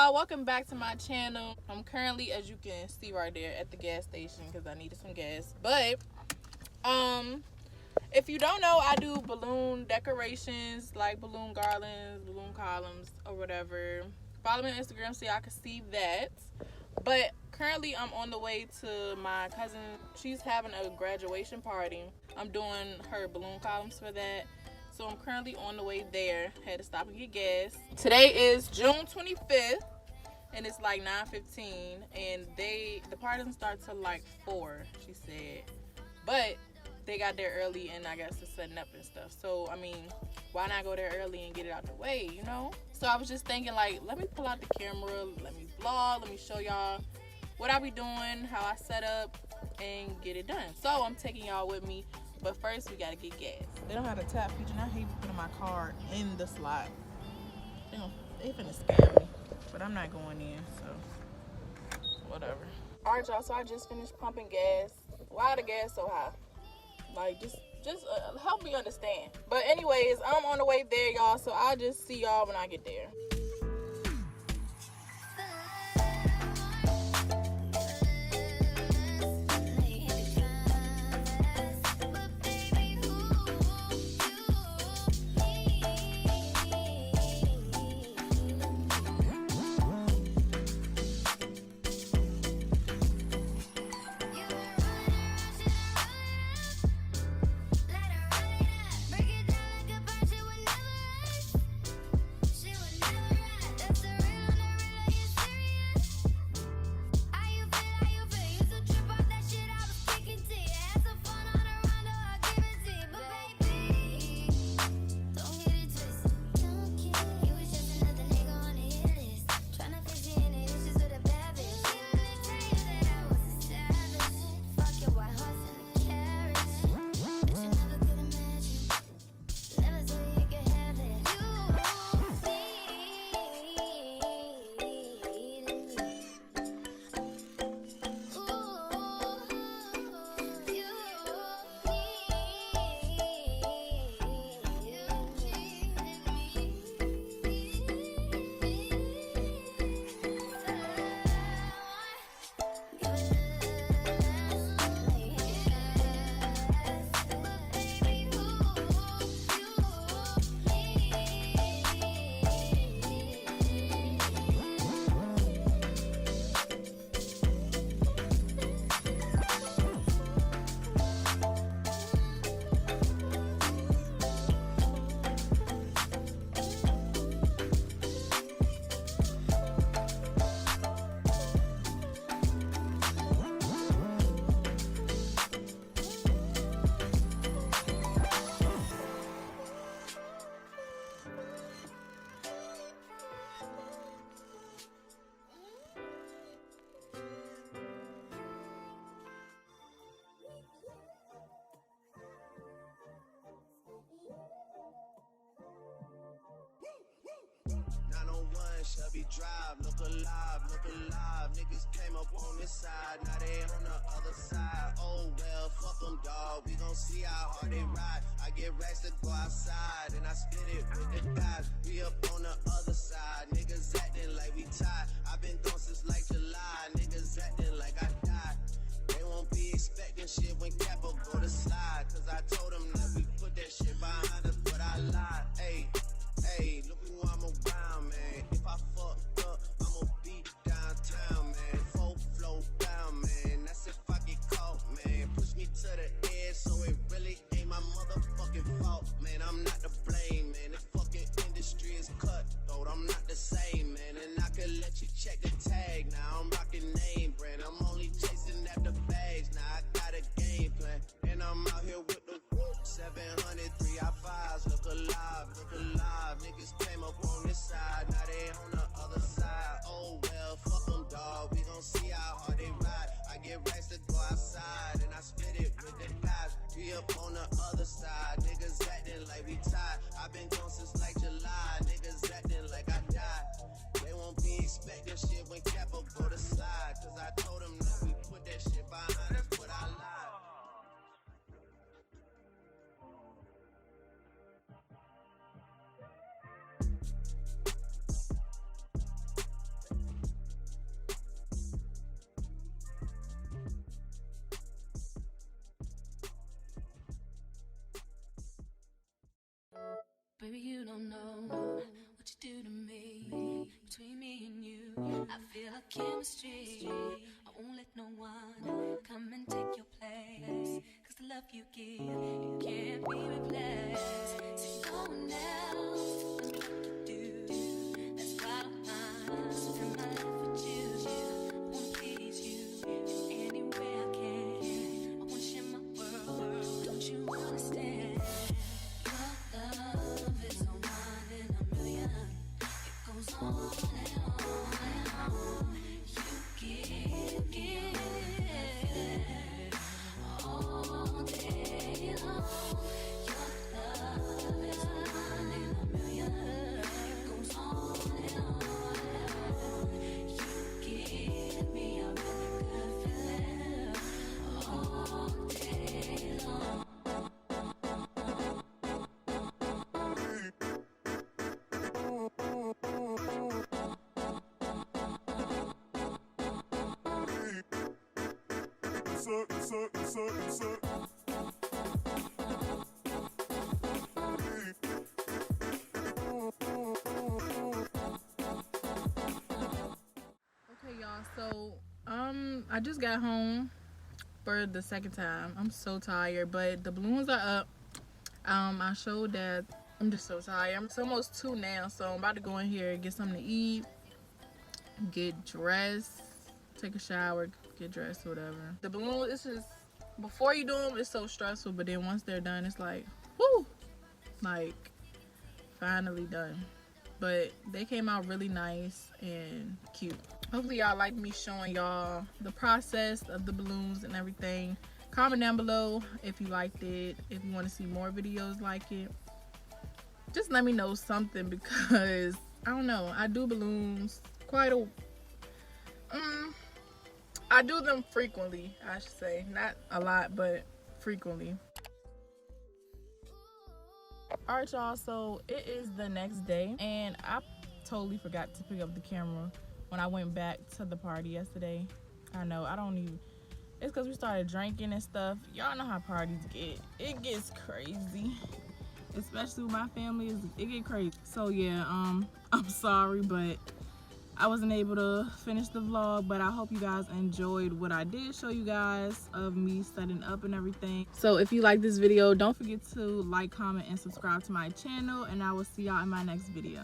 y'all, welcome back to my channel. I'm currently, as you can see right there, at the gas station because I needed some gas. But if you don't know, I do balloon decorations, like balloon garlands, balloon columns, or whatever. Follow me on Instagram so y'all can see that. But currently I'm on the way to my cousin. She's having a graduation party. I'm doing her balloon columns for that. So I'm currently on the way there. Had to stop and get gas. Today is June 25th and it's like 9:15, and the party doesn't start till like 4, she said. But they got there early and I guess it's setting up and stuff. So I mean, why not go there early and get it out the way, you know? So I was just thinking, like, let me pull out the camera, let me vlog, let me show y'all what I be doing, how I set up, and get it done. So I'm taking y'all with me. But first, we gotta get gas. They don't have a tap feature, and I hate putting my card in the slot. They finna scam me, but I'm not going in, so whatever. All right, y'all, so I just finished pumping gas. Why the gas so high? Like, just help me understand. But anyways, I'm on the way there, y'all, so I'll just see y'all when I get there. Shelby Drive, look alive, niggas came up on this side, now they on the other side. Oh well, fuck them, dawg, we gon' see how hard they ride. I get racks to go outside, and I spit it with the guys. We up on the other side, niggas acting like we tied. I've been gone since like July, niggas acting like I died. They won't be expecting shit when Capo go to slide, cause I told them that we put that shit behind us, but I lied. Hey, look who I'm around, man. If I fucked up, I'ma be downtown, man. Full flow down, man. That's if I get caught, man. Push me to the edge, so it really ain't my motherfucking fault, man. I'm not to blame, man. The fucking industry is cutthroat. I'm not the same, man. And I could let you check the tag. Now I'm rocking name brand. I'm only chasing after bags. Now I got a game plan, and I'm out here with the 700 3i5s. Look alive, niggas came up on this side, now they on the other side. Oh well, fuck them, dawg, we gon' see how hard they ride. I get racks to go outside, and I spit it with the guys. We up on the other side, niggas acting like we tied. I've been gone since like July, niggas acting like I died. They won't be expecting shit when Capo go to slide, cause I told them that we our chemistry. I won't let no one come and take your place. Cause the love you give, it can't be replaced. So no one else will do what you do. That's why I don't mind. Spend my life with you. I wanna please you in any way I can. I wanna share my world. Don't you understand? Your love is a one in a million. It goes on and on and on. You give all day long. Your love is a one in a million. It goes on and on and on. You give me a really good feeling all day long. Okay, y'all, so I just got home for the second time. I'm so tired, but the balloons are up. I showed that. I'm just so tired. It's almost 2 now, so I'm about to go in here, get something to eat, get dressed, take a shower, get dressed, whatever. The balloon, it's just, before you do them, it's so stressful, but then once they're done, it's like, whoo, like, finally done. But they came out really nice and cute. Hopefully y'all like me showing y'all the process of the balloons and everything. Comment down below if you liked it, if you want to see more videos like it. Just let me know something, because I don't know, I do balloons quite a I do them frequently, I should say. Not a lot, but frequently. Alright y'all, so it is the next day and I totally forgot to pick up the camera when I went back to the party yesterday. I know, I don't even, it's because we started drinking and stuff. Y'all know how parties get. It gets crazy. Especially with my family, it get crazy. So yeah, I'm sorry, but I wasn't able to finish the vlog, but I hope you guys enjoyed what I did show you guys of me setting up and everything. So if you like this video, don't forget to like, comment, and subscribe to my channel, and I will see y'all in my next video.